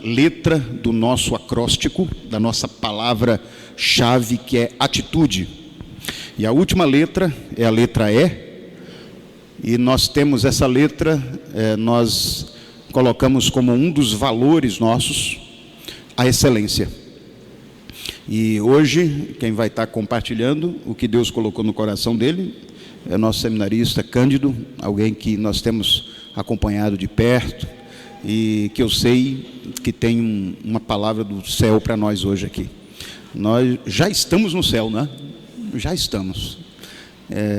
letra do nosso acróstico, da nossa palavra-chave, que é atitude. E a última letra é a letra E, e nós temos essa letra, nós colocamos como um dos valores nossos a excelência. E hoje, quem vai estar compartilhando o que Deus colocou no coração dele é o nosso seminarista Cândido, alguém que nós temos acompanhado de perto e que eu sei que tem uma palavra do céu para nós hoje aqui. Nós já estamos no céu, né? Já estamos.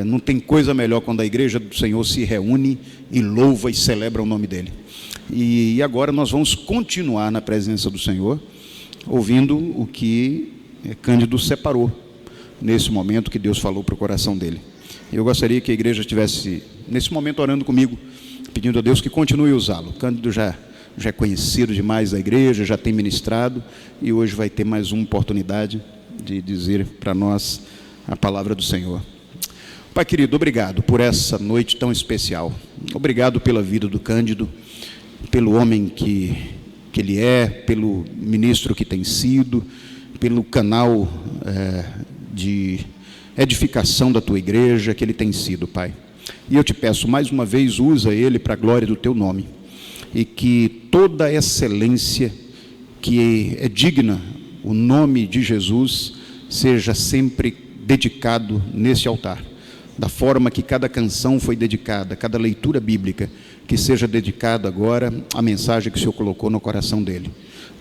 Não tem coisa melhor quando a igreja do Senhor se reúne e louva e celebra o nome dele. E agora nós vamos continuar na presença do Senhor, ouvindo o que Cândido separou nesse momento que Deus falou para o coração dele. Eu gostaria que a igreja estivesse nesse momento orando comigo, pedindo a Deus que continue a usá-lo. Cândido já é conhecido demais da igreja, já tem ministrado, e hoje vai ter mais uma oportunidade de dizer para nós a palavra do Senhor. Pai querido, obrigado por essa noite tão especial. Obrigado pela vida do Cândido, pelo homem que ele é, pelo ministro que tem sido, pelo canal de edificação da tua igreja que ele tem sido, Pai. E eu te peço, mais uma vez, usa ele para a glória do teu nome, e que toda a excelência que é digna o nome de Jesus seja sempre dedicado nesse altar, da forma que cada canção foi dedicada, cada leitura bíblica, que seja dedicada agora à mensagem que o Senhor colocou no coração dele,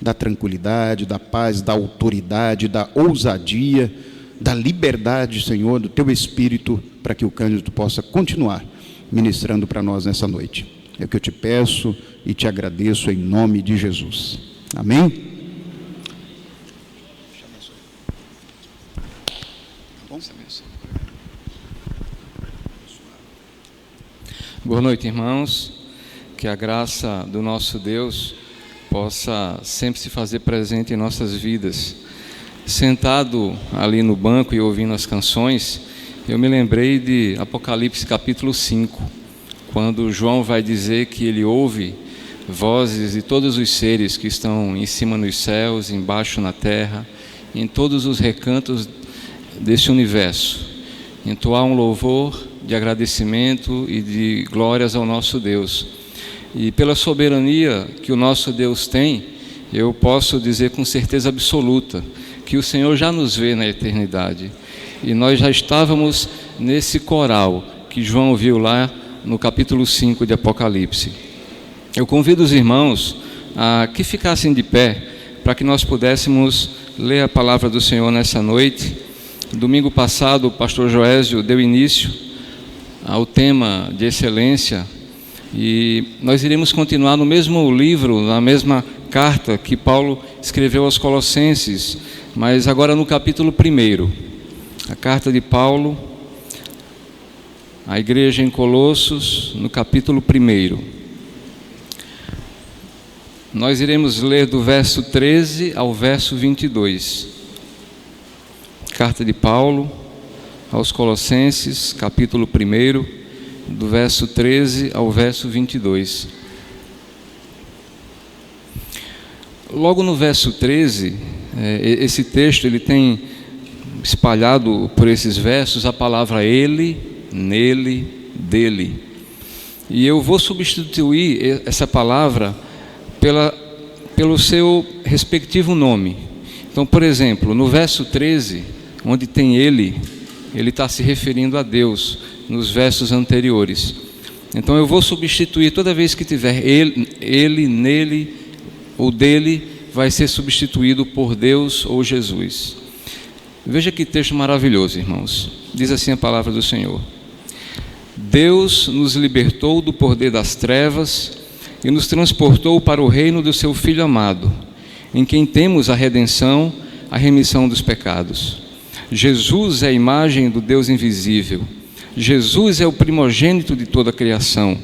da tranquilidade, da paz, da autoridade, da ousadia, da liberdade, Senhor, do teu Espírito, para que o Cândido possa continuar ministrando para nós nessa noite. É o que eu te peço e te agradeço em nome de Jesus. Amém? Boa noite, irmãos. Que a graça do nosso Deus possa sempre se fazer presente em nossas vidas. Sentado ali no banco e ouvindo as canções, eu me lembrei de Apocalipse capítulo 5, quando João vai dizer que ele ouve vozes de todos os seres que estão em cima nos céus, embaixo na terra, em todos os recantos desse universo, entoar um louvor de agradecimento e de glórias ao nosso Deus. E pela soberania que o nosso Deus tem, eu posso dizer com certeza absoluta que o Senhor já nos vê na eternidade. E nós já estávamos nesse coral que João viu lá no capítulo 5 de Apocalipse. Eu convido os irmãos a que ficassem de pé para que nós pudéssemos ler a palavra do Senhor nessa noite. Domingo passado o pastor Joésio deu início ao tema de excelência, e nós iremos continuar no mesmo livro, na mesma carta que Paulo escreveu aos Colossenses, mas agora no capítulo 1, a carta de Paulo à igreja em Colossos, no capítulo 1. Nós iremos ler do verso 13 ao verso 22. Carta de Paulo aos Colossenses, capítulo 1, do verso 13 ao verso 22. Logo no verso 13, esse texto ele tem espalhado por esses versos a palavra ele, nele, dele. E eu vou substituir essa palavra pelo seu respectivo nome. Então, por exemplo, no verso 13, onde tem ele está se referindo a Deus nos versos anteriores. Então eu vou substituir, toda vez que tiver ele, nele ou dele, vai ser substituído por Deus ou Jesus. Veja que texto maravilhoso, irmãos. Diz assim a palavra do Senhor: Deus nos libertou do poder das trevas e nos transportou para o reino do seu Filho amado, em quem temos a redenção, a remissão dos pecados. Jesus é a imagem do Deus invisível. Jesus é o primogênito de toda a criação,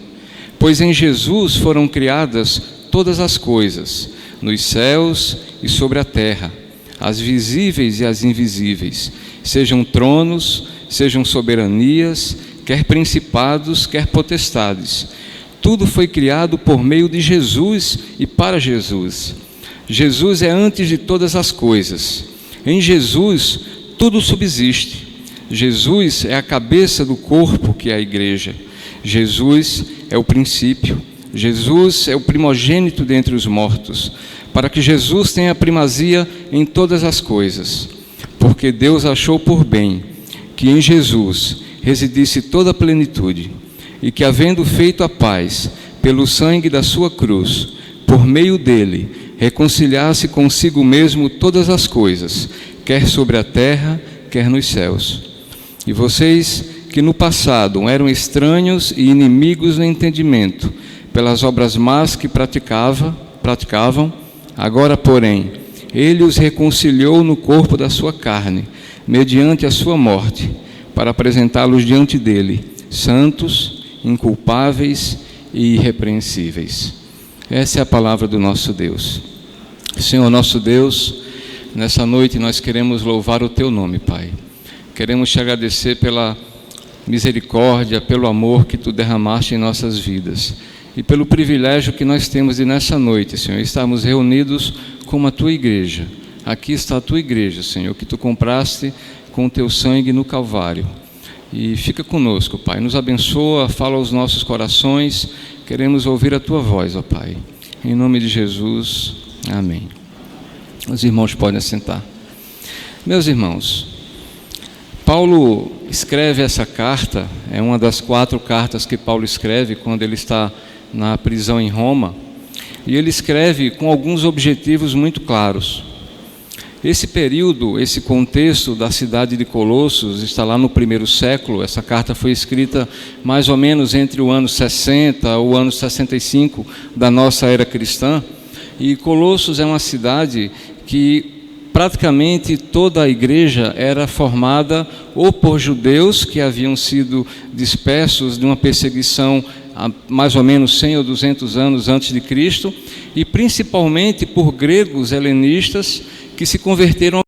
pois em Jesus foram criadas todas as coisas, nos céus e sobre a terra, as visíveis e as invisíveis, sejam tronos, sejam soberanias, quer principados, quer potestades. Tudo foi criado por meio de Jesus e para Jesus. Jesus é antes de todas as coisas. Em Jesus, tudo subsiste. Jesus é a cabeça do corpo, que é a igreja. Jesus é o princípio. Jesus é o primogênito dentre os mortos, para que Jesus tenha primazia em todas as coisas. Porque Deus achou por bem que em Jesus residisse toda a plenitude, e que, havendo feito a paz pelo sangue da sua cruz, por meio dele, reconciliasse consigo mesmo todas as coisas, quer sobre a terra, quer nos céus. E vocês, que no passado eram estranhos e inimigos no entendimento, pelas obras más que praticavam, agora, porém, ele os reconciliou no corpo da sua carne, mediante a sua morte, para apresentá-los diante dele, santos, inculpáveis e irrepreensíveis. Essa é a palavra do nosso Deus. Senhor nosso Deus, nessa noite nós queremos louvar o Teu nome, Pai. Queremos Te agradecer pela misericórdia, pelo amor que Tu derramaste em nossas vidas e pelo privilégio que nós temos de nessa noite, Senhor, estarmos reunidos como a Tua igreja. Aqui está a Tua igreja, Senhor, que Tu compraste com o Teu sangue no Calvário. E fica conosco, Pai, nos abençoa, fala aos nossos corações, queremos ouvir a Tua voz, ó Pai. Em nome de Jesus, amém. Os irmãos podem assentar. Meus irmãos, Paulo escreve essa carta, é uma das 4 cartas que Paulo escreve quando ele está na prisão em Roma, e ele escreve com alguns objetivos muito claros. Esse período, esse contexto da cidade de Colossos está lá no 1º século. Essa carta foi escrita mais ou menos entre o ano 60 e o ano 65 da nossa era cristã, e Colossos é uma cidade que praticamente toda a igreja era formada ou por judeus que haviam sido dispersos de uma perseguição há mais ou menos 100 ou 200 anos antes de Cristo, e principalmente por gregos helenistas que se converteram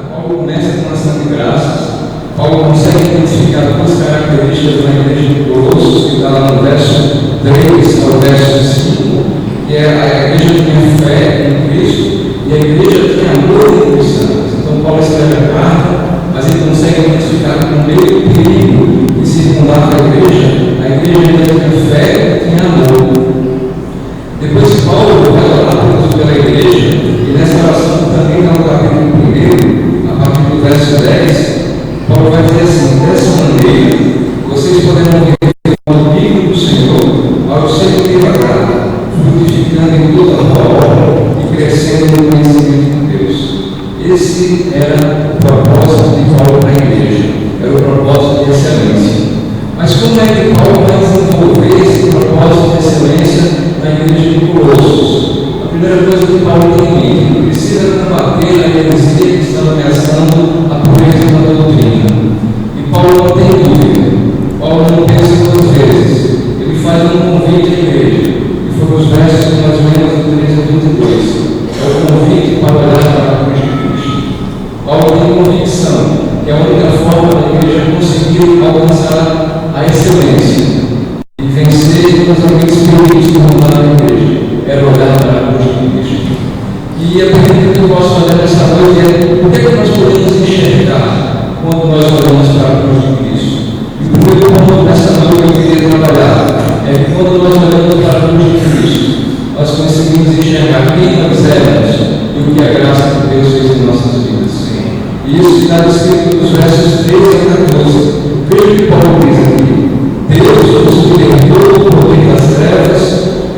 Paulo começa com ação de graças. Paulo consegue identificar 2 características características da igreja de Colossos, que está lá no verso 3 ao verso 5, que é a igreja que tinha fé em Cristo e a igreja que tinha amor entre os santos. Então, Paulo escreve a carta, mas ele consegue identificar que no meio do perigo que circundava a igreja ainda tinha fé e tinha amor. Depois, Paulo vai orar pela igreja, e nessa oração também está no capítulo 1, a partir do verso 10, Paulo vai dizer assim: dessa maneira, vocês poderão viver o amigo do Senhor, ao seu que agrada, frutificando em toda a obra e crescendo no conhecimento de Deus. Esse era o propósito de Paulo para a igreja, era o propósito de excelência. Mas como é que Paulo vai desenvolver esse propósito de excelência na igreja de Colossos? A primeira coisa que Paulo tem em mente: precisa combater a heresia que está ameaçando a pureza da doutrina. E Paulo não tem dúvida, Paulo não pensa duas vezes, ele faz um convite à igreja, e foram os versos que nós lemos do 13 a 22. É o convite para olhar para a cruz de Cristo. Paulo tem convicção que a única forma da igreja conseguir alcançar a excelência e vencer todos aqueles perigos que vão na igreja era olhar para a cruz de Cristo. E a pergunta que eu posso fazer nessa noite é: o que é que nós podemos enxergar quando nós olhamos para a cruz de Cristo? E o primeiro ponto dessa noite que eu queria trabalhar é que quando nós olhamos para a cruz de Cristo, nós conseguimos enxergar quem nós éramos e o que a graça de Deus fez em nossas vidas. E isso está descrito nos versos 13 a 14. Veja o que Paulo diz aqui: Deus nos libertou do poder das trevas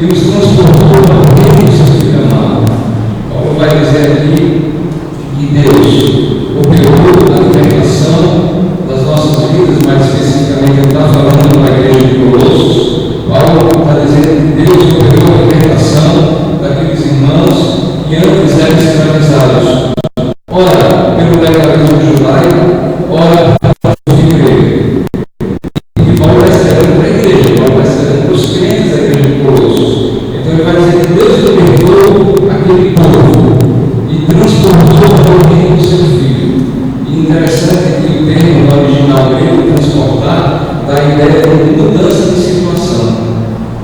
e nos transportou para o reino do seu Filho amado. Paulo vai dizer aqui que Deus operou a libertação das nossas vidas, mais especificamente ele está falando na igreja de Colossos. Paulo está dizendo que Deus operou a libertação daqueles irmãos que antes eram escravizados, ora pelo legalismo judaico, ora pelo grego. E Paulo vai escrevendo para a igreja, Paulo vai escrevendo para os crentes da igreja de Colossos. Então ele vai dizer que Deus libertou aquele povo e transportou para o reino do seu Filho. E interessante que o termo no original grego, transportar, dá a ideia de mudança de situação.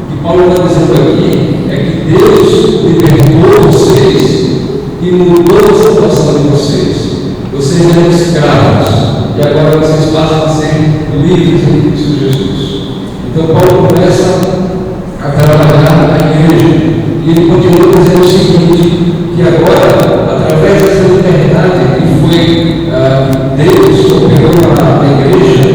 O que Paulo está dizendo aqui é que Deus libertou vocês e mudou a situação de vocês. Vocês eram escravos e agora vocês passam a ser livres em Cristo Jesus. Então Paulo começa a trabalhar na igreja e ele continua dizendo o seguinte: que agora, através dessa liberdade que foi Deus que operou na igreja,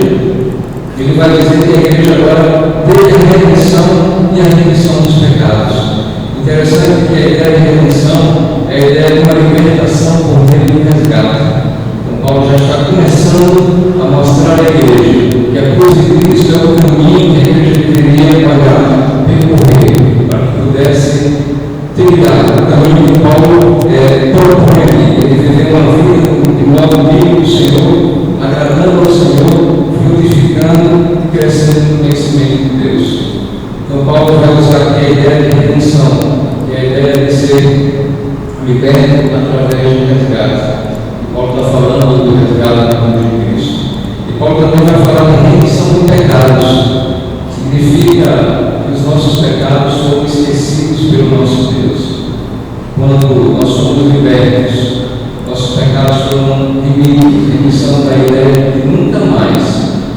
ele vai dizer que a igreja agora teve a redenção e a remissão dos pecados. Interessante que a ideia de redenção é a ideia de uma libertação por meio do resgate. Então Paulo já está começando a mostrar à igreja que a cruz de Cristo é o caminho que a igreja deveria percorrer para que pudesse trilhar o caminho que Paulo propõe aqui. Ele viveu uma vida de modo digno do Senhor, agradando ao Senhor, frutificando e crescendo no conhecimento de Deus. Então Paulo vai usar aqui a ideia de redenção, que é a ideia de ser liberto através do resgate. E Paulo está falando do resgate da cruz de Cristo. E Paulo também vai falar da remissão de pecados. Significa que os nossos pecados foram esquecidos pelo nosso Deus. Quando nós somos libertos, nossos pecados foram remidos. Remissão da ideia de que nunca mais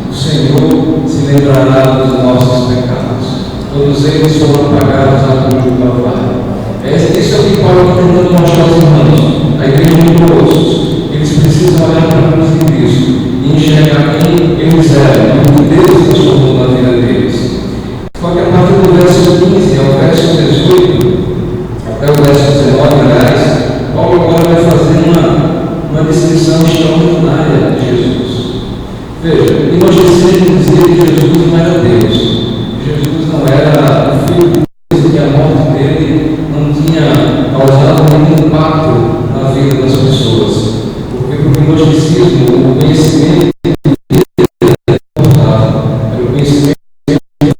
o Senhor se lembrará dos nossos pecados. Todos eles foram apagados na cruz do Calvário. Isso é o que Paulo está tentando mostrar aos irmãos, a igreja de Colossos. Eles precisam olhar para a cruz de Cristo e enxergar quem eles eram, o que Deus transformou na vida deles. Só que a partir do verso 15 ao verso 18, até o verso 19, aliás, Paulo agora vai fazer uma descrição extraordinária de Jesus. Veja, e nós precisamos dizer que Jesus não era Deus. Jesus não era o Filho de Deus, que a morte dele não tinha causado nenhum impacto na vida das pessoas. Porque para o gnosticismo, o conhecimento de Deus era importante. Era o conhecimento de Deus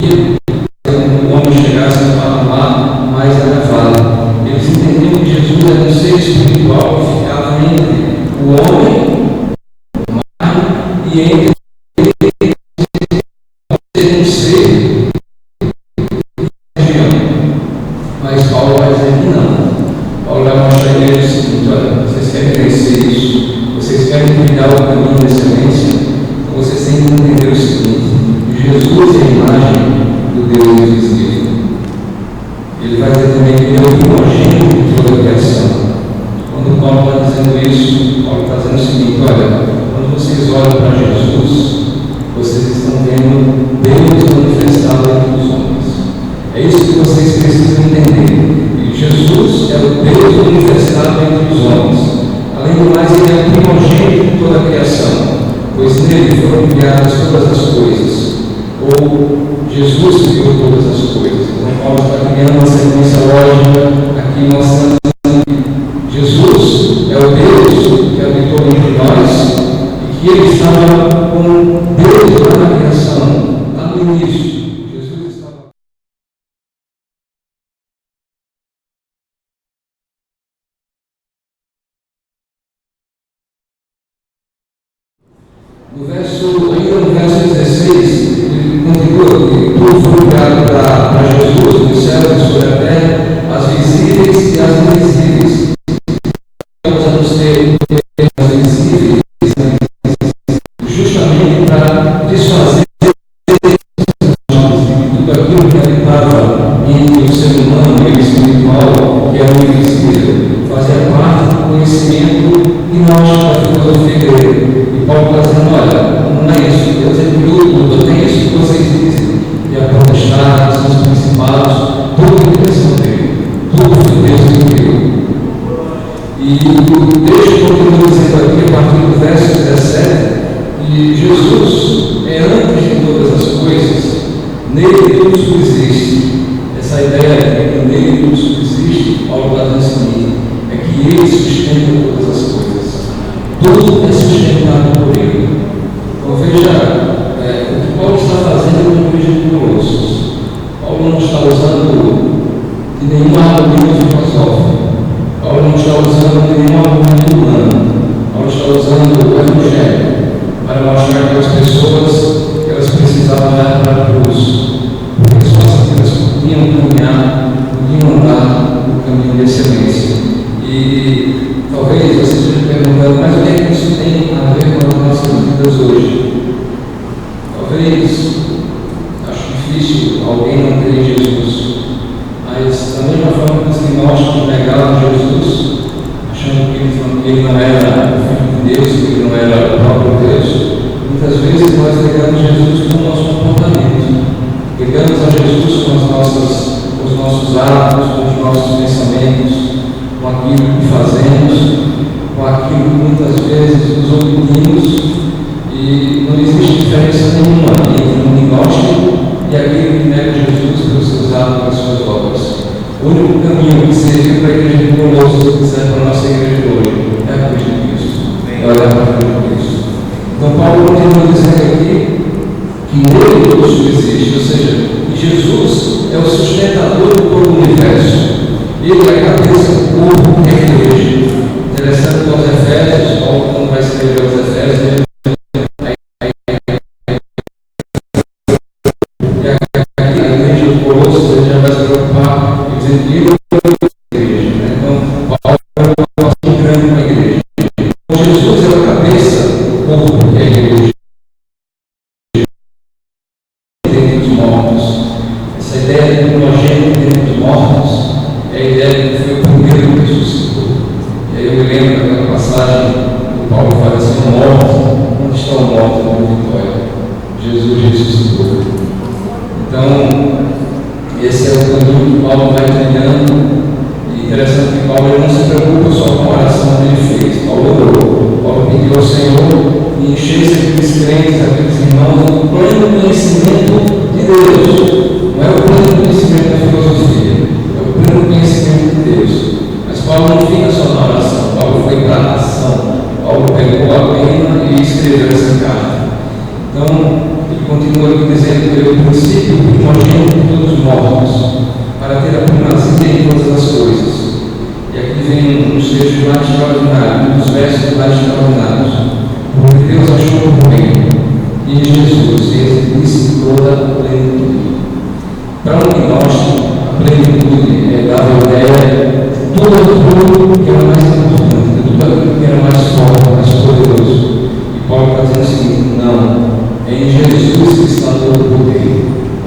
que o homem chegasse a um patamar mais elevado. Eles entendiam que Jesus era um ser espiritual que ficava entre o homem e entre todas as coisas, ou Jesus criou todas as coisas. Então Paulo está criando uma sequência lógica aqui mostrando que Jesus é o Deus que habitou entre nós e que ele estava com Deus lá na criação, lá no início. Ainda no verso 16, ele continua que tudo foi criado para Jesus, nos céus e sobre a terra, as visíveis e as invisíveis. Vamos ter as visíveis justamente para desfazer tudo aquilo que habitava entre o ser humano e o espiritual, que é o invisível, fazia parte do conhecimento gnóstico da filosofia grega. Paulo está dizendo, olha, não é isso, Deus é criou tudo, tem isso que vocês dizem, e a potestade, são os principados, tudo é criação dele, tudo foi Deus que criou. E o texto continua dizendo aqui, a partir do verso 17, que Jesus é antes de todas as coisas, nele tudo subsiste. Essa ideia de que nele tudo subsiste, Paulo está dizendo o seguinte, é que ele sustenta todas as coisas. Tudo é sustentado por ele. Então veja o que Paulo está fazendo com a igreja de Colossos. Paulo não está usando de nenhuma argumento filosófico. Paulo não está usando de nenhum argumento humano. Paulo está usando o Evangelho para mostrar para as pessoas que elas precisavam dar para a cruz. Porque só assim que elas podiam caminhar, podiam andar no caminho de excelência. E talvez você esteja perguntando, mas o que é que isso tem a ver com as nossas vidas hoje? Talvez, acho difícil alguém não ter Jesus, mas da mesma forma que os gnósticos negavam Jesus, achando que ele não era o Filho de Deus, que ele não era o próprio Deus, muitas vezes nós negamos Jesus com o nosso comportamento, negamos a Jesus com os nossos atos, com os nossos pensamentos, com aquilo que fazemos, com aquilo que muitas vezes nos oprimimos, e não existe diferença nenhuma entre um gnóstico e aquele que nega Jesus pelos seus atos, pelas suas obras. O único caminho que serviu para a igreja de Colossos, que serve para a nossa igreja de hoje, é a cruz de Cristo. É olhar para a cruz de Cristo. Então Paulo continua dizendo aqui que nele tudo subsiste, ou seja, que Jesus é o sustentador do todo o universo. Ele é a cabeça do corpo que é a igreja. Interessante aos Efésios, Paulo, quando vai escrever aos Efésios, a igreja do Colossos, ele já vai se preocupar em dizer que ele é a igreja. Então, Paulo é um grande para a igreja. Então, Jesus é a cabeça do corpo que é a igreja. Dentro dos mortos. Essa ideia de primogênito dentro dos mortos é a ideia de que foi o primeiro que ressuscitou. E aí eu me lembro daquela passagem que Paulo fala assim, morto, onde está o morto da vitória? Jesus ressuscitou. Então, esse é o caminho que Paulo vai trilhando. E interessante que Paulo não se preocupa só com a oração que ele fez. Paulo orou. Paulo pediu ao Senhor que enchesse aqueles crentes, aqueles irmãos, do pleno conhecimento de Deus. Não é o pleno conhecimento da filosofia, é o pleno conhecimento de Deus. Mas Paulo não fica só na oração, Paulo foi para a ação. Paulo pegou a pena e escreveu essa carta. Então, ele continua aqui dizendo que ele é o princípio primogênito de todos os mortos, para ter a primazia em todas as coisas. E aqui vem um dos textos mais extraordinários, um dos versos mais extraordinários. Porque Deus achou por bem, e em Jesus existe toda a plenitude. Para um gnóstico, a plenitude é dar a ideia de tudo aquilo que era mais importante, de tudo aquilo que era mais forte, mais poderoso. E Paulo está dizendo o seguinte, não. É em Jesus que está todo o poder.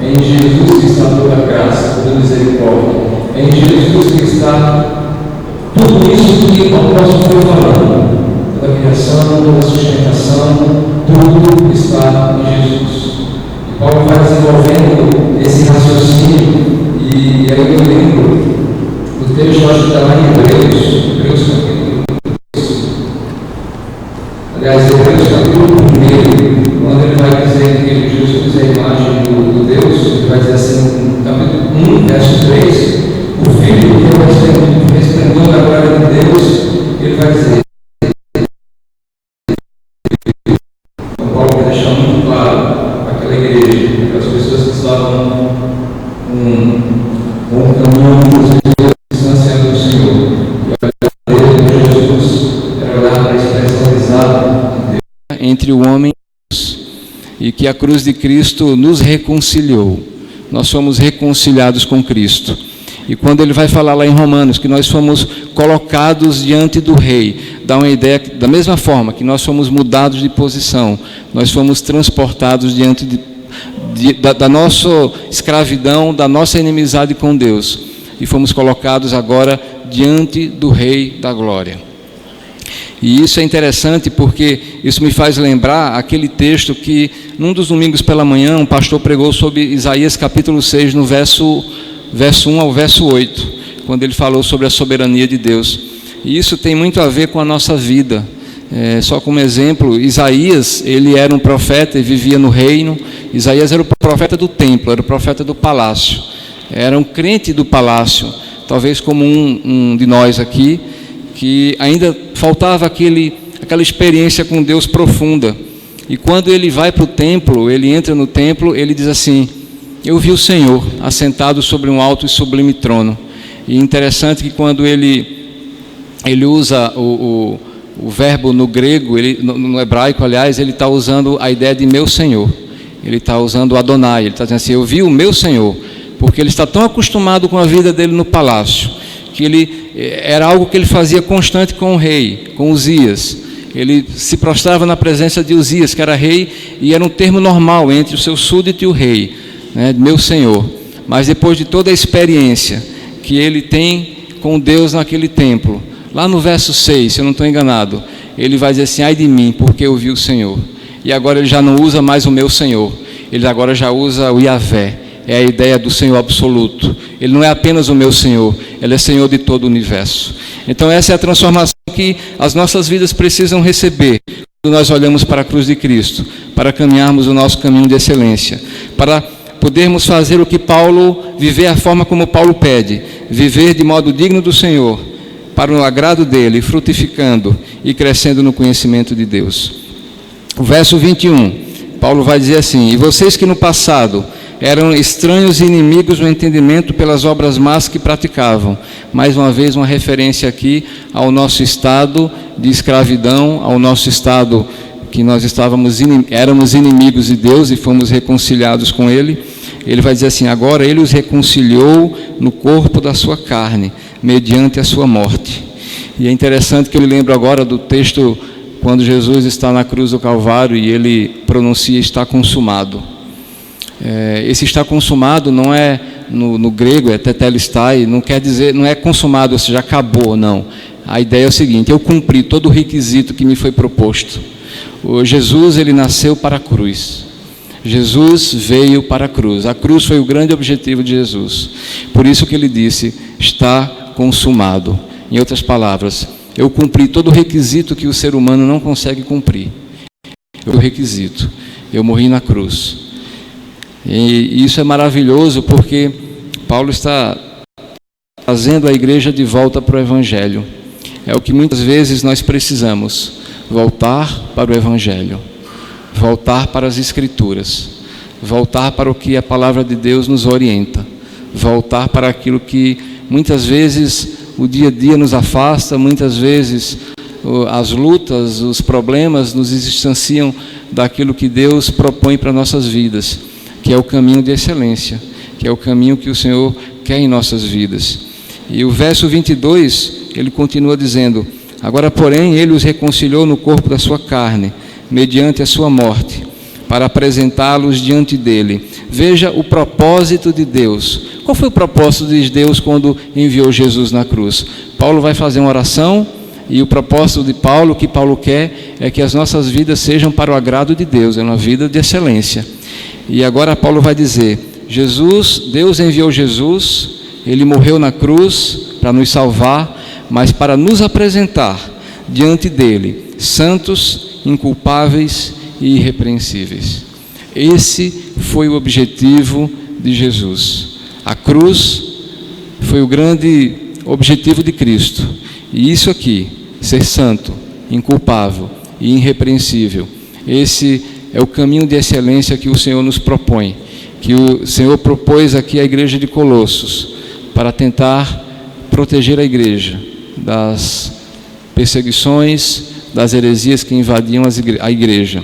É em Jesus que está toda a graça, toda a misericórdia. É em Jesus que está tudo isso que o apóstolo foi falando. Toda a criação, toda a sustentação, tudo está em Jesus. E Paulo vai desenvolvendo esse raciocínio. E aí eu lembro do texto, acho que está lá em Hebreus capítulo 2. Aliás, Hebreus capítulo 1, quando ele vai dizer imagem do Deus, ele vai dizer assim, no capítulo 1, verso 3, o Filho que é o resplendor da glória de Deus, ele vai dizer, Paulo vai deixar muito claro para aquela igreja, para as pessoas que estavam com um caminho distanciando do Senhor. E olhar para Jesus era olhar para a expressão exata de Deus entre o homem e Deus, e que a cruz de Cristo nos reconciliou. Nós somos reconciliados com Cristo. E quando ele vai falar lá em Romanos que nós fomos colocados diante do Rei, dá uma ideia da mesma forma que nós fomos mudados de posição, nós fomos transportados diante da nossa escravidão, da nossa inimizade com Deus, e fomos colocados agora diante do Rei da Glória. E isso é interessante porque isso me faz lembrar aquele texto que, num dos domingos pela manhã, um pastor pregou sobre Isaías capítulo 6, no verso 1 ao verso 8, quando ele falou sobre a soberania de Deus. E isso tem muito a ver com a nossa vida. Só como exemplo, Isaías, ele era um profeta e vivia no reino. Isaías era o profeta do templo, era o profeta do palácio, era um crente do palácio, talvez como um de nós aqui, que ainda faltava aquela experiência com Deus profunda. E quando ele vai para o templo, ele entra no templo, ele diz assim: eu vi o Senhor assentado sobre um alto e sublime trono. E interessante que quando ele usa o verbo no grego, no hebraico, aliás, ele está usando a ideia de meu Senhor. Ele está usando o Adonai, ele está dizendo assim: eu vi o meu Senhor, porque ele está tão acostumado com a vida dele no palácio, que era algo que ele fazia constante com o rei, com Uzias. Ele se prostrava na presença de Uzias, que era rei, e era um termo normal entre o seu súdito e o rei, né, meu Senhor. Mas depois de toda a experiência que ele tem com Deus naquele templo, lá no verso 6, se eu não estou enganado, ele vai dizer assim: ai de mim, porque eu vi o Senhor. E agora ele já não usa mais o meu Senhor, ele agora já usa o Yahvé. É a ideia do Senhor absoluto. Ele não é apenas o meu Senhor, Ele é Senhor de todo o universo. Então essa é a transformação que as nossas vidas precisam receber quando nós olhamos para a cruz de Cristo, para caminharmos o nosso caminho de excelência, para podermos fazer o que Paulo, viver a forma como Paulo pede, viver de modo digno do Senhor, para o agrado dele, frutificando e crescendo no conhecimento de Deus. O verso 21, Paulo vai dizer assim: e vocês que no passado eram estranhos e inimigos no entendimento pelas obras más que praticavam. Mais uma vez uma referência aqui ao nosso estado de escravidão, ao nosso estado que nós éramos inimigos de Deus e fomos reconciliados com Ele. Ele vai dizer assim: agora Ele os reconciliou no corpo da sua carne, mediante a sua morte. E é interessante que eu me lembro agora do texto quando Jesus está na cruz do Calvário e Ele pronuncia: está consumado. Esse está consumado não é no grego, é tetelestai, não quer dizer, não é consumado, ou seja, acabou, não. A ideia é o seguinte: eu cumpri todo o requisito que me foi proposto. Jesus, ele nasceu para a cruz. Jesus veio para a cruz. A cruz foi o grande objetivo de Jesus. Por isso que ele disse: está consumado. Em outras palavras, eu cumpri todo o requisito que o ser humano não consegue cumprir. O requisito. Eu morri na cruz. E isso é maravilhoso porque Paulo está trazendo a igreja de volta para o Evangelho. É o que muitas vezes nós precisamos: voltar para o Evangelho, voltar para as Escrituras, voltar para o que a palavra de Deus nos orienta, voltar para aquilo que muitas vezes o dia a dia nos afasta, muitas vezes as lutas, os problemas nos distanciam daquilo que Deus propõe para nossas vidas, que é o caminho de excelência, que é o caminho que o Senhor quer em nossas vidas. E o verso 22, ele continua dizendo: agora, porém, Ele os reconciliou no corpo da sua carne, mediante a sua morte, para apresentá-los diante dele. Veja o propósito de Deus. Qual foi o propósito de Deus quando enviou Jesus na cruz? Paulo vai fazer uma oração, e o propósito de Paulo, o que Paulo quer, é que as nossas vidas sejam para o agrado de Deus, é uma vida de excelência. E agora Paulo vai dizer: Deus enviou Jesus, Ele morreu na cruz para nos salvar, mas para nos apresentar diante dele, santos, inculpáveis e irrepreensíveis. Esse foi o objetivo de Jesus. A cruz foi o grande objetivo de Cristo. E isso aqui, ser santo, inculpável e irrepreensível, esse é o caminho de excelência que o Senhor nos propõe, que o Senhor propôs aqui à igreja de Colossos, para tentar proteger a igreja das perseguições, das heresias que invadiam a igreja.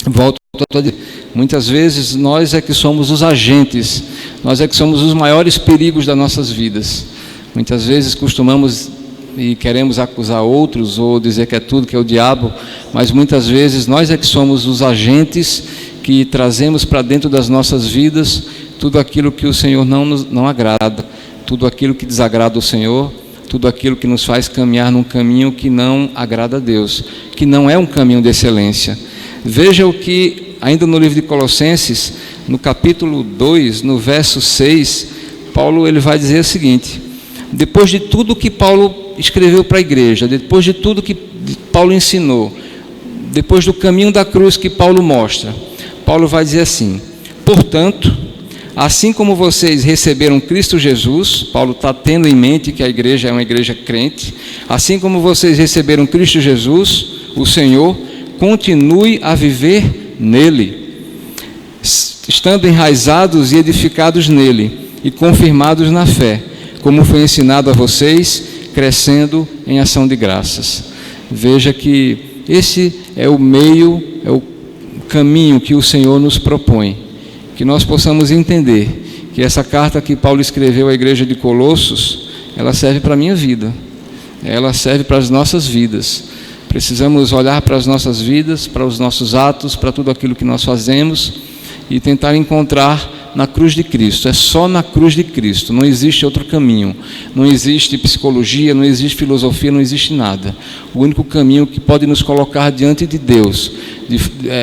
Volto a dizer, muitas vezes nós é que somos os agentes, nós é que somos os maiores perigos das nossas vidas. Muitas vezes costumamos e queremos acusar outros ou dizer que é tudo, que é o diabo, mas muitas vezes nós é que somos os agentes que trazemos para dentro das nossas vidas tudo aquilo que o Senhor não agrada, tudo aquilo que desagrada o Senhor, tudo aquilo que nos faz caminhar num caminho que não agrada a Deus, que não é um caminho de excelência. Veja o que, ainda no livro de Colossenses, no capítulo 2, no verso 6, Paulo ele vai dizer o seguinte: depois de tudo que Paulo escreveu para a igreja, depois de tudo que Paulo ensinou, depois do caminho da cruz que Paulo mostra, Paulo vai dizer assim: portanto, assim como vocês receberam Cristo Jesus, Paulo está tendo em mente que a igreja é uma igreja crente, assim como vocês receberam Cristo Jesus, o Senhor, continue a viver nele, estando enraizados e edificados nele e confirmados na fé, como foi ensinado a vocês, crescendo em ação de graças. Veja que esse é o meio, é o caminho que o Senhor nos propõe, que nós possamos entender que essa carta que Paulo escreveu à igreja de Colossos, ela serve para a minha vida, ela serve para as nossas vidas. Precisamos olhar para as nossas vidas, para os nossos atos, para tudo aquilo que nós fazemos e tentar encontrar na cruz de Cristo. É só na cruz de Cristo, não existe outro caminho, não existe psicologia, não existe filosofia, não existe nada. O único caminho que pode nos colocar diante de Deus,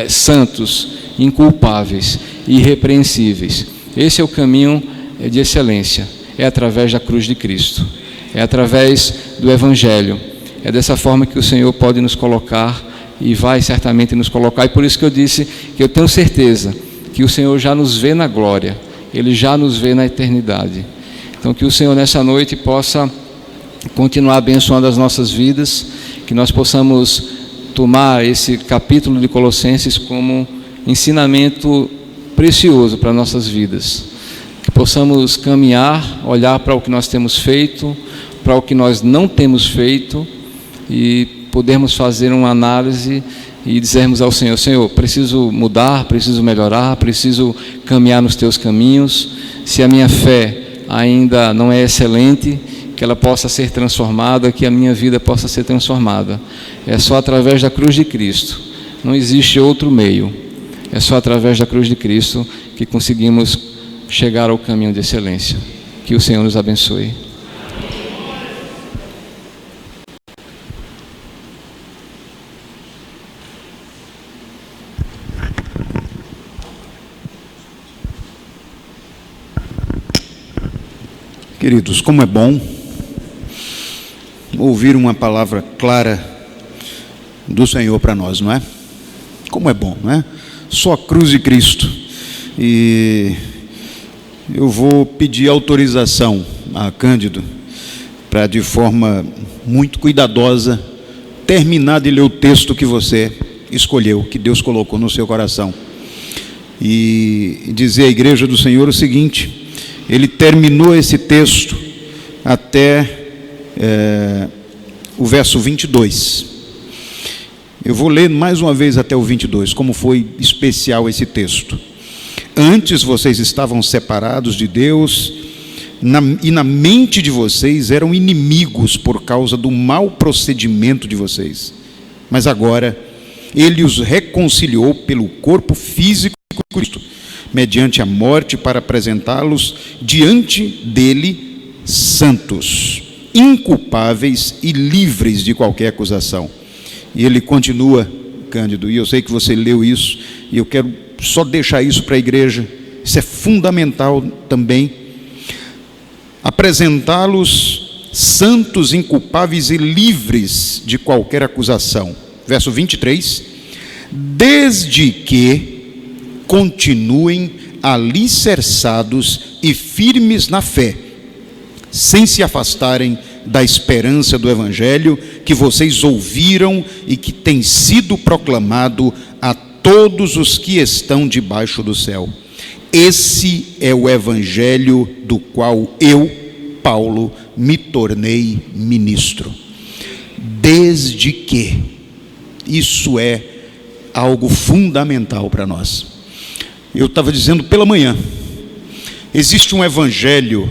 santos, inculpáveis, irrepreensíveis, esse é o caminho de excelência, é através da cruz de Cristo, é através do Evangelho. É dessa forma que o Senhor pode nos colocar e vai certamente nos colocar, e por isso que eu disse que eu tenho certeza que o Senhor já nos vê na glória, Ele já nos vê na eternidade. Então que o Senhor nessa noite possa continuar abençoando as nossas vidas, que nós possamos tomar esse capítulo de Colossenses como ensinamento precioso para nossas vidas, que possamos caminhar, olhar para o que nós temos feito, para o que nós não temos feito e podermos fazer uma análise e dizermos ao Senhor: Senhor, preciso mudar, preciso melhorar, preciso caminhar nos teus caminhos. Se a minha fé ainda não é excelente, que ela possa ser transformada, que a minha vida possa ser transformada. É só através da cruz de Cristo, não existe outro meio. É só através da cruz de Cristo que conseguimos chegar ao caminho de excelência. Que o Senhor nos abençoe. Queridos, como é bom ouvir uma palavra clara do Senhor para nós, não é? Como é bom, não é? Só a cruz de Cristo. E eu vou pedir autorização a Cândido para, de forma muito cuidadosa, terminar de ler o texto que você escolheu, que Deus colocou no seu coração, e dizer à igreja do Senhor o seguinte: ele terminou esse texto até o verso 22. Eu vou ler mais uma vez até o 22, como foi especial esse texto. Antes vocês estavam separados de Deus, e na mente de vocês eram inimigos por causa do mau procedimento de vocês. Mas agora Ele os reconciliou pelo corpo físico de Cristo, mediante a morte, para apresentá-los diante dele santos, inculpáveis e livres de qualquer acusação. E ele continua, Cândido, e eu sei que você leu isso, e eu quero só deixar isso para a igreja, isso é fundamental também: apresentá-los santos, inculpáveis e livres de qualquer acusação. Verso 23: desde que continuem alicerçados e firmes na fé, sem se afastarem da esperança do Evangelho que vocês ouviram e que tem sido proclamado a todos os que estão debaixo do céu. Esse é o Evangelho do qual eu, Paulo, me tornei ministro. Desde que, isso é algo fundamental para nós. Eu estava dizendo pela manhã, existe um Evangelho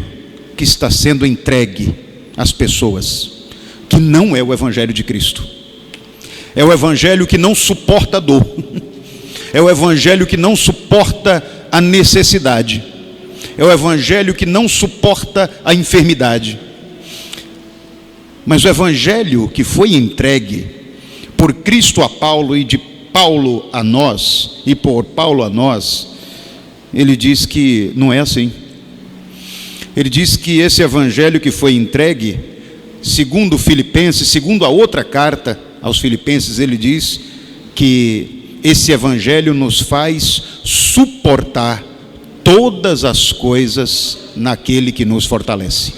que está sendo entregue às pessoas, que não é o Evangelho de Cristo. É o Evangelho que não suporta a dor. É o Evangelho que não suporta a necessidade. É o Evangelho que não suporta a enfermidade. Mas o Evangelho que foi entregue por Cristo a Paulo e de Paulo a nós, e por Paulo a nós, ele diz que não é assim. Ele diz que esse Evangelho que foi entregue, segundo Filipenses, segundo a outra carta aos Filipenses, ele diz que esse Evangelho nos faz suportar todas as coisas naquele que nos fortalece.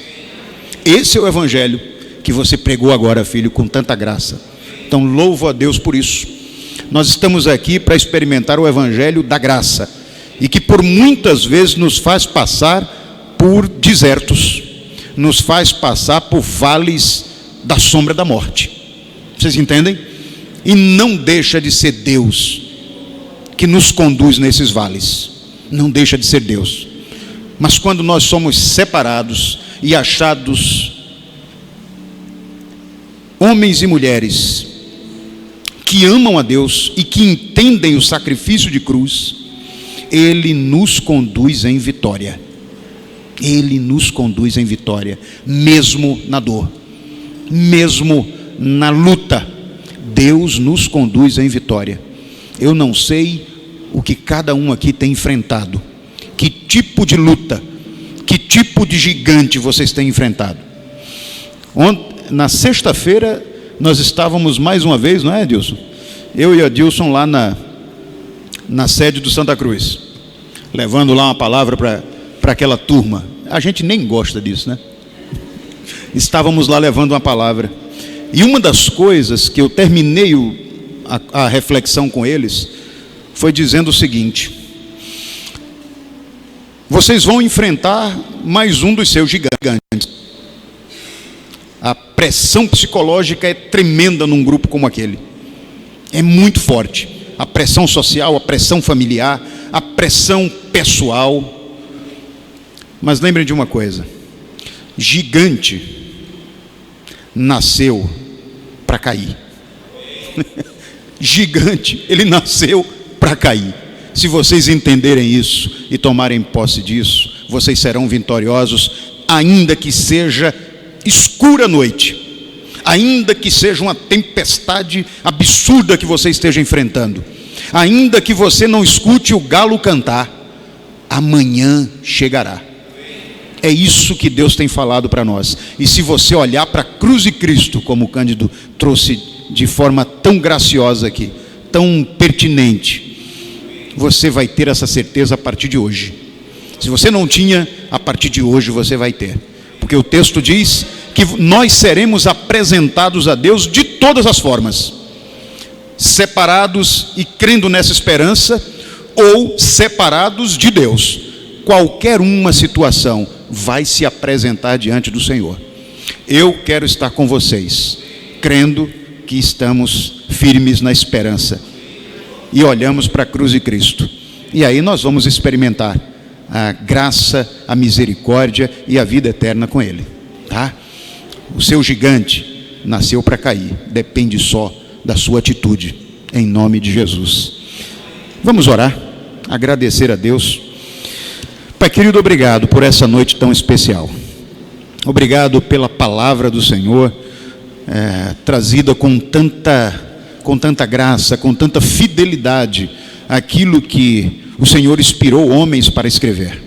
Esse é o Evangelho que você pregou agora, filho, com tanta graça. Então louvo a Deus por isso. Nós estamos aqui para experimentar o Evangelho da graça, e que por muitas vezes nos faz passar por desertos, nos faz passar por vales da sombra da morte. Vocês entendem? E não deixa de ser Deus que nos conduz nesses vales. Não deixa de ser Deus. Mas quando nós somos separados e achados homens e mulheres que amam a Deus e que entendem o sacrifício de cruz, Ele nos conduz em vitória. Ele nos conduz em vitória, mesmo na dor, mesmo na luta. Deus nos conduz em vitória. Eu não sei o que cada um aqui tem enfrentado, que tipo de luta, que tipo de gigante vocês têm enfrentado. Na sexta-feira nós estávamos mais uma vez, não é, Adilson? Eu e Adilson lá na sede do Santa Cruz, levando lá uma palavra para aquela turma. A gente nem gosta disso, né? Estávamos lá levando uma palavra, e uma das coisas que eu terminei a reflexão com eles foi dizendo o seguinte: vocês vão enfrentar mais um dos seus gigantes. A pressão psicológica é tremenda num grupo como aquele, é muito forte. A pressão social, a pressão familiar, a pressão pessoal. Mas lembrem de uma coisa: gigante nasceu para cair. Gigante, ele nasceu para cair. Se vocês entenderem isso e tomarem posse disso, vocês serão vitoriosos, ainda que seja escura noite, ainda que seja uma tempestade absurda que você esteja enfrentando, ainda que você não escute o galo cantar, amanhã chegará. É isso que Deus tem falado para nós. E se você olhar para a cruz de Cristo, como o Cândido trouxe de forma tão graciosa aqui, tão pertinente, você vai ter essa certeza a partir de hoje. Se você não tinha, a partir de hoje você vai ter. Porque o texto diz que nós seremos apresentados a Deus de todas as formas, separados e crendo nessa esperança, ou separados de Deus. Qualquer uma situação vai se apresentar diante do Senhor. Eu quero estar com vocês, crendo que estamos firmes na esperança e olhamos para a cruz de Cristo, e aí nós vamos experimentar a graça, a misericórdia e a vida eterna com Ele, tá? O seu gigante nasceu para cair, depende só da sua atitude, em nome de Jesus. Vamos orar, agradecer a Deus. Pai querido, obrigado por essa noite tão especial. Obrigado pela palavra do Senhor, trazida com tanta graça, com tanta fidelidade, aquilo que o Senhor inspirou homens para escrever.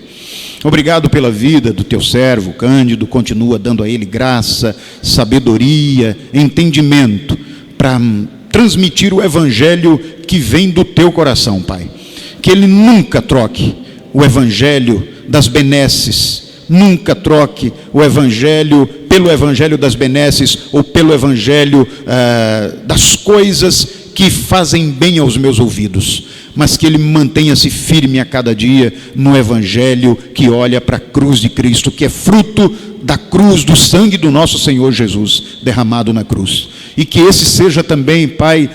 Obrigado pela vida do teu servo Cândido, continua dando a ele graça, sabedoria, entendimento, para transmitir o Evangelho que vem do teu coração, Pai. que ele nunca troque o evangelho das benesses, nunca troque o evangelho pelo evangelho das benesses ou pelo evangelho das coisas que fazem bem aos meus ouvidos, mas que ele mantenha-se firme a cada dia no evangelho que olha para a cruz de Cristo, que é fruto da cruz, do sangue do nosso Senhor Jesus derramado na cruz. E que esse seja também, Pai,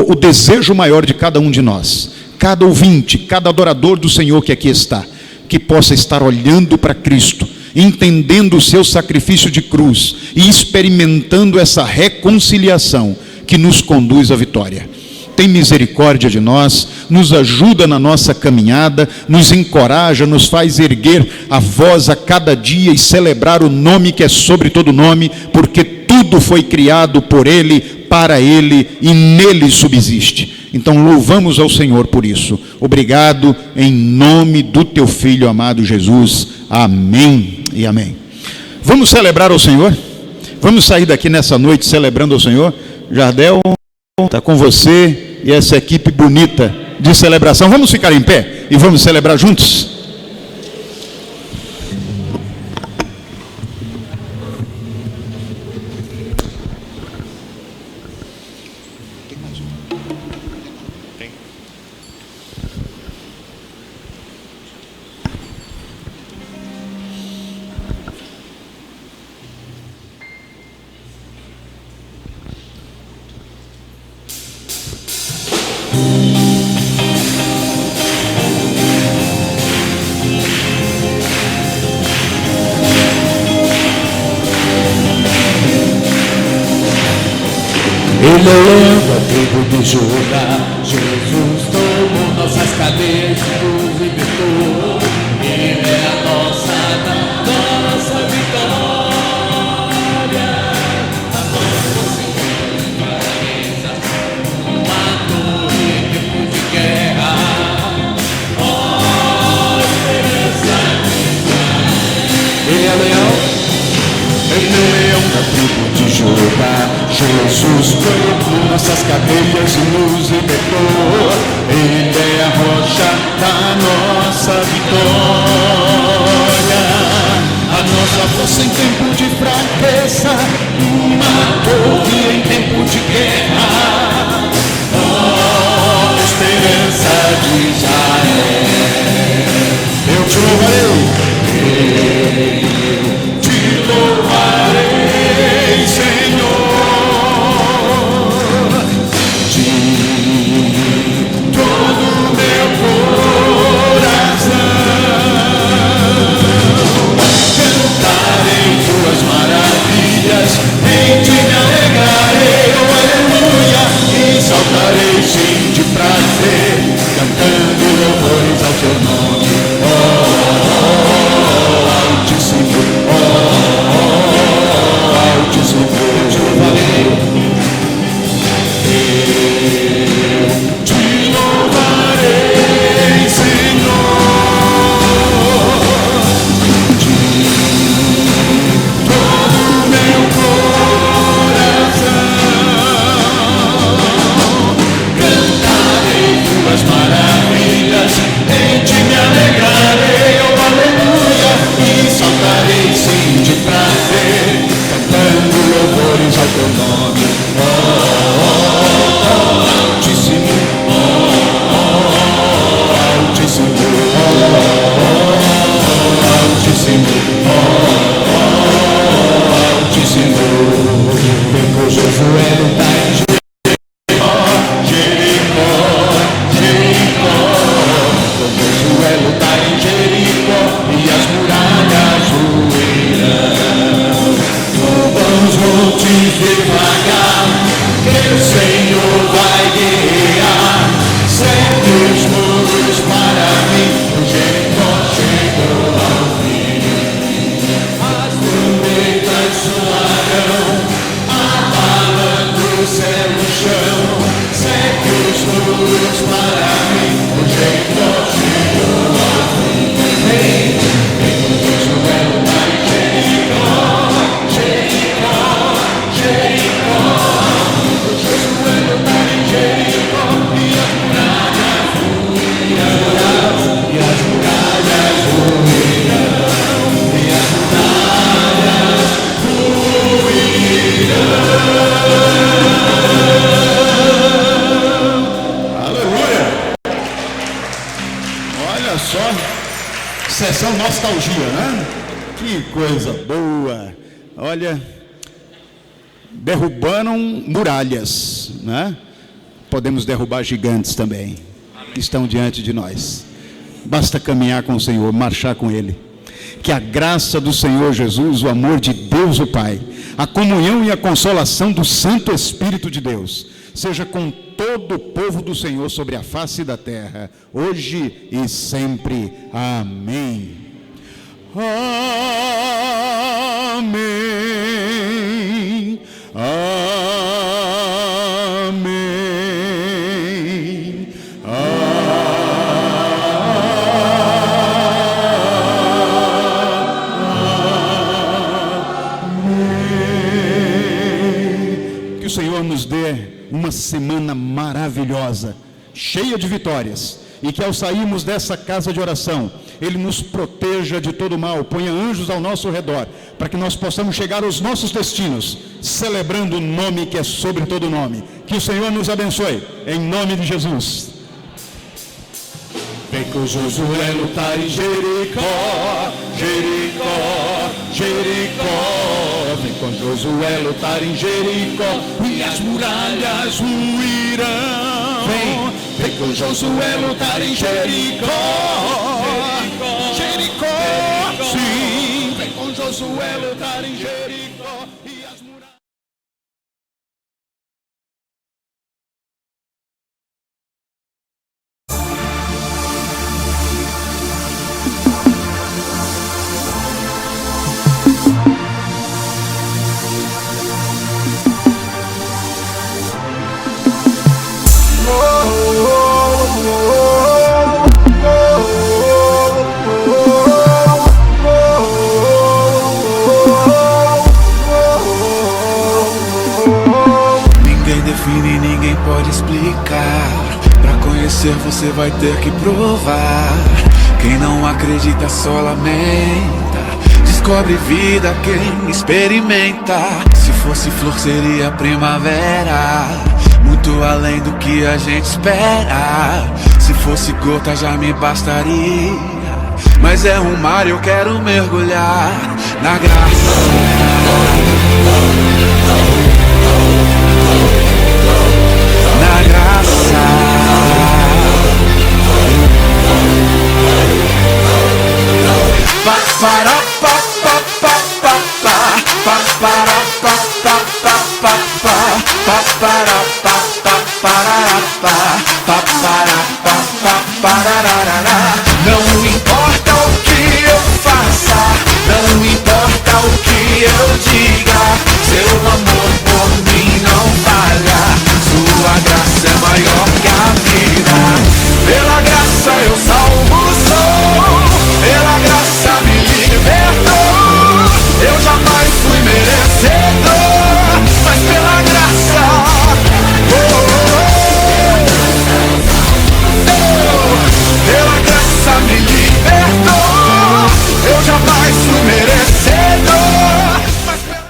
o desejo maior de cada um de nós, cada ouvinte, cada adorador do Senhor que aqui está, que possa estar olhando para Cristo, entendendo o seu sacrifício de cruz e experimentando essa reconciliação que nos conduz à vitória. Tem misericórdia de nós, nos ajuda na nossa caminhada, nos encoraja, nos faz erguer a voz a cada dia e celebrar o nome que é sobre todo nome, porque tudo foi criado por Ele, para Ele e nele subsiste. Então louvamos ao Senhor por isso. Obrigado em nome do Teu Filho amado Jesus. Amém e amém. Vamos celebrar ao Senhor? Vamos sair daqui nessa noite celebrando ao Senhor? Jardel está com você e essa equipe bonita de celebração. Vamos ficar em pé e vamos celebrar juntos? Ele é o leão da tribo de Judá. Jesus tomou nossas cadeias e nos libertou. Ele é a nossa vitória. A nossa força em clareza, uma torre em tempo de guerra. Oh, esperança de Israel. Ele é o leão. Ele é o leão da tribo de Judá. Jesus tomou nossas cadeias e nos libertou. Ele é a rocha da nossa vitória. A nossa força em tempo de fraqueza, uma torre em tempo de guerra. Oh, esperança de Israel. Eu te louvarei. Eu te louvarei, Senhor. Em ti me alegrarei, oh aleluia, e saltarei sim de prazer, cantando louvores ao teu nome, Altíssimo, Altíssimo, eu te louvarei, Senhor. Maravilhas, em ti me alegrarei, oh aleluia, e saltarei sim de prazer, cantando louvores ao teu nome, Altíssimo, Altíssimo, Altíssimo, Altíssimo. Vem com Josué lutar em lutar em Jericó e as muralhas ruirão. Vamos montes devagar, que o Senhor vai guerrear. Sete os muros para mim, o Jericó chegou ao fim. As trombetas soarão, abalando o céu e o chão. Sete os muros para mim, o Jericó chegou ao fim. Sessão nostalgia, né? Que coisa boa. Olha, derrubaram muralhas, né? Podemos derrubar gigantes também, que estão diante de nós. Basta caminhar com o Senhor, marchar com Ele. Que a graça do Senhor Jesus, o amor de Deus o Pai, a comunhão e a consolação do Santo Espírito de Deus, seja com todo o povo do Senhor sobre a face da terra, hoje e sempre. Amém. Amém. Amém. Amém. Que o Senhor nos dê uma semana maravilhosa, cheia de vitórias, e que ao sairmos dessa casa de oração, Ele nos proteja de todo mal, ponha anjos ao nosso redor, para que nós possamos chegar aos nossos destinos, celebrando o nome que é sobre todo nome. Que o Senhor nos abençoe, em nome de Jesus. Vem com Josué lutar em Jericó, Jericó, Jericó. Vem com Josué lutar em Jericó, e as muralhas ruirão. Vem com Josué lutar em Jericó, Jericó, sim. Vem com Josué lutar em Jericó, e as muralhas... Ninguém pode explicar. Pra conhecer você vai ter que provar. Quem não acredita só lamenta. Descobre vida quem experimenta. Se fosse flor seria primavera, muito além do que a gente espera. Se fosse gota já me bastaria, mas é um mar e eu quero mergulhar na graça. Na graça, pa para pa pa pa pa pa pa para pa pa pa pa pa pa para pa pa para pa pa para pa pa parararara. Não importa o que eu faça, não importa o que eu diga, seu amor por mim não falha. Sua graça é maior que a vida. Pela graça eu salvo sou, pela graça me libertou. Eu jamais fui merecedor, mas pela graça, pela graça me libertou. Eu jamais fui merecedor, mas pela...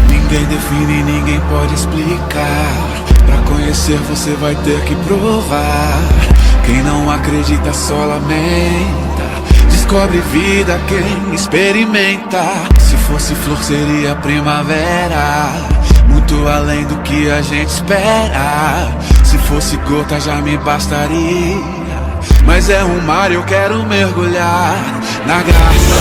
Ninguém define, ninguém pode explicar. Pra conhecer você vai ter que provar. Quem não acredita só lamenta. Descobre vida quem experimenta. Se fosse flor seria primavera, muito além do que a gente espera. Se fosse gota já me bastaria, mas é um mar e eu quero mergulhar na graça.